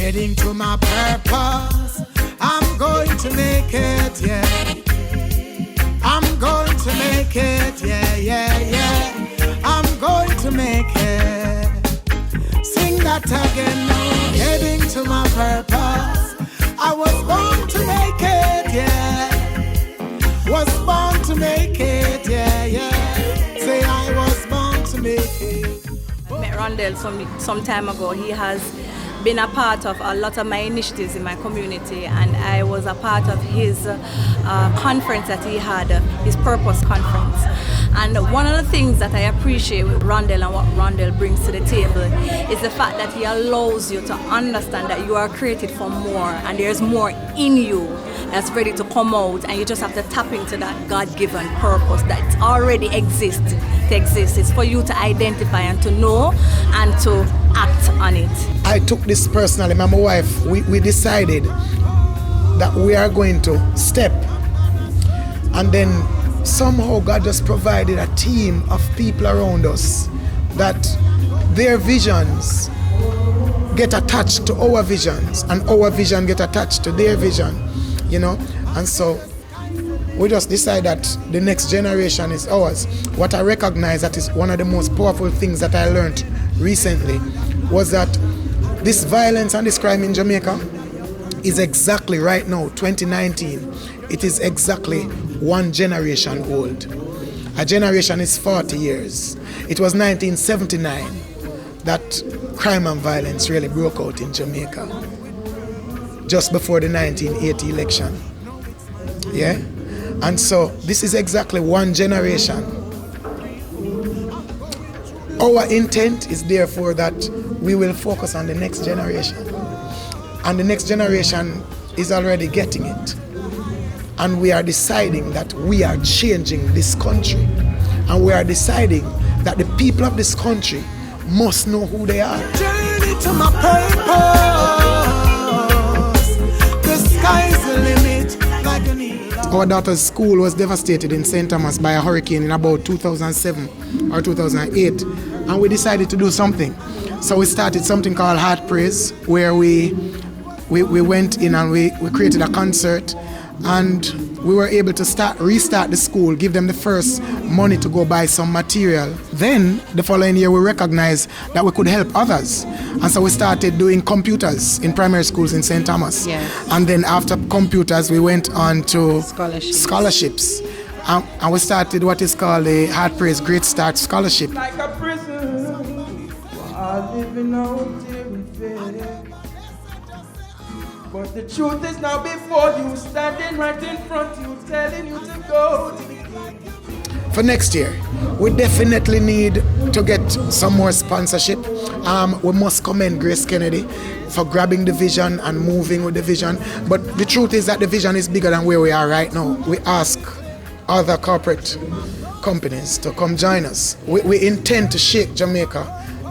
heading to my purpose. I'm going to make it, yeah. I'm going to make it, yeah, yeah, yeah. I'm going to make it. Sing that again now. Heading to my purpose. I was born to make it, yeah. Was born to make it, yeah, yeah. Say I was born to make it. I met Rondell some time ago. He has been a part of a lot of my initiatives in my community, and I was a part of his conference that he had, his Purpose Conference. And one of the things that I appreciate with Rondell and what Rondell brings to the table is the fact that he allows you to understand that you are created for more, and there's more in you that's ready to come out, and you just have to tap into that God-given purpose that already exists. It's for you to identify and to know and to act on it. I took this personally. My wife, we decided that we are going to step, and then somehow God just provided a team of people around us that their visions get attached to our visions, and our vision get attached to their vision, you know. And so we just decide that the next generation is ours. What I recognize that is one of the most powerful things that I learned recently was that this violence and this crime in Jamaica is exactly right now, 2019, it is exactly one generation old. A generation is 40 years. It was 1979 that crime and violence really broke out in Jamaica, just before the 1980 election. Yeah? And so this is exactly one generation. Our intent is therefore that we will focus on the next generation. And the next generation is already getting it. And we are deciding that we are changing this country. And we are deciding that the people of this country must know who they are. Journey to my purpose. The sky's the limit like an eagle. Our daughter's school was devastated in St. Thomas by a hurricane in about 2007 or 2008, and we decided to do something. So we started something called Heart Praise, where we went in and we created a concert, and we were able to restart the school, give them the first money to go buy some material. Then the following year we recognized that we could help others, and so we started doing computers in primary schools in St. Thomas. Yes. And then after computers we went on to scholarships. And we started what is called the Heart Praise Great Start Scholarship. Like a prison, living out here in fear. But the truth is now before you, standing right in front of you, telling you to go. For next year, we definitely need to get some more sponsorship. We must commend Grace Kennedy for grabbing the vision and moving with the vision. But the truth is that the vision is bigger than where we are right now. We ask other corporate companies to come join us. We intend to shake Jamaica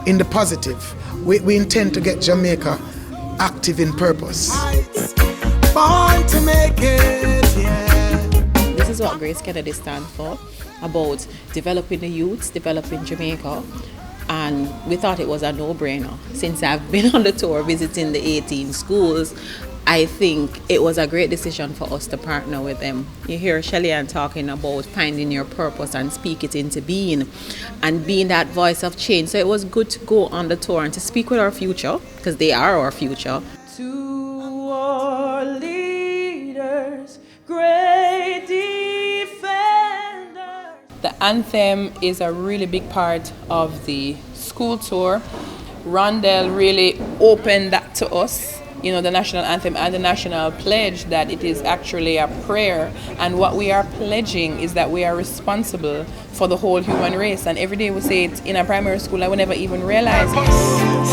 in the positive. We intend to get Jamaica active in purpose. Born to make it, yeah. This is what Grace Kennedy stands for, about developing the youths, developing Jamaica. And we thought it was a no-brainer. Since I've been on the tour visiting the 18 schools, I think it was a great decision for us to partner with them. You hear Shelly-Ann talking about finding your purpose and speak it into being and being that voice of change. So it was good to go on the tour and to speak with our future, because they are our future. To our leaders, great defenders. The anthem is a really big part of the school tour. Rondell really opened that to us. You know, the national anthem and the national pledge, that it is actually a prayer, and what we are pledging is that we are responsible for the whole human race. And every day we say it in a primary school, I would never even realize it.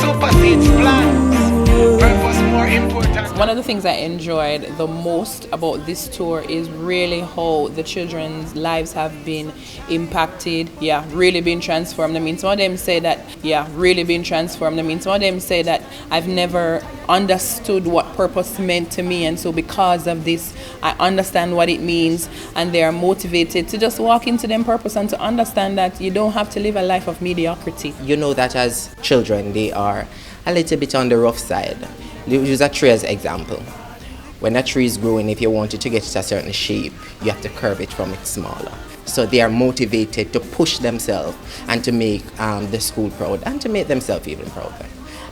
Supersedes plans. Purpose more important. One of the things I enjoyed the most about this tour is really how the children's lives have been impacted, really been transformed. I mean, some of them say that, really been transformed. I mean, some of them say that I've never understood what purpose meant to me, and so because of this, I understand what it means, and they are motivated to just walk into their purpose and to understand that you don't have to live a life of mediocrity. You know that as children, they are a little bit on the rough side. Use a tree as an example. When a tree is growing, if you want it to get to a certain shape, you have to curve it from it smaller. So they are motivated to push themselves and to make the school proud and to make themselves even prouder.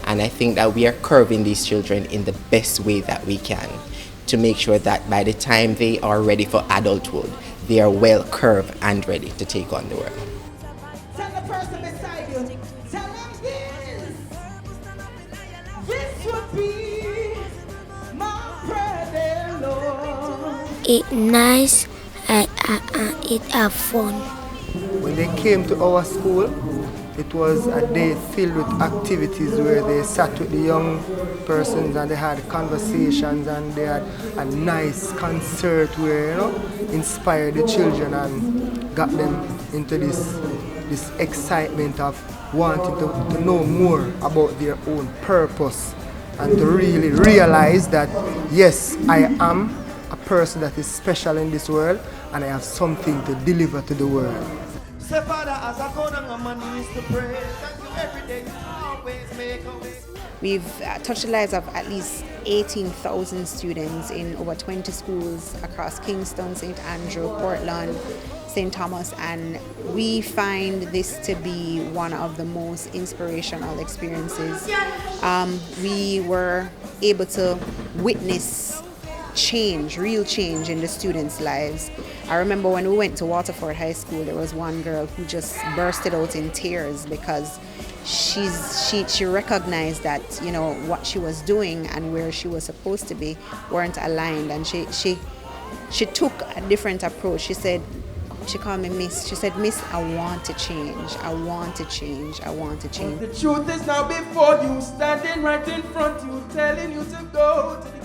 And I think that we are curving these children in the best way that we can to make sure that by the time they are ready for adulthood, they are well curved and ready to take on the world. Tell the person beside you, tell them this. This would be my prayer, dear Lord. It's nice and it have fun. When they came to our school, it was a day filled with activities where they sat with the young persons and they had conversations and they had a nice concert where, inspired the children and got them into this excitement of wanting to know more about their own purpose and to really realize that, yes, I am a person that is special in this world and I have something to deliver to the world. Say, Father, as I go down on my knees to pray, thank you every day, you always make a way. We've touched the lives of at least 18,000 students in over 20 schools across Kingston, St. Andrew, Portland, St. Thomas, and we find this to be one of the most inspirational experiences. We were able to witness change, real change in the students' lives. I remember when we went to Waterford High School, there was one girl who just bursted out in tears because she recognized that what she was doing and where she was supposed to be weren't aligned, and she took a different approach. She called me Miss. She said, Miss, I want to change. I want to change. I want to change. The truth is now before you, standing right in front of you, telling you to go to the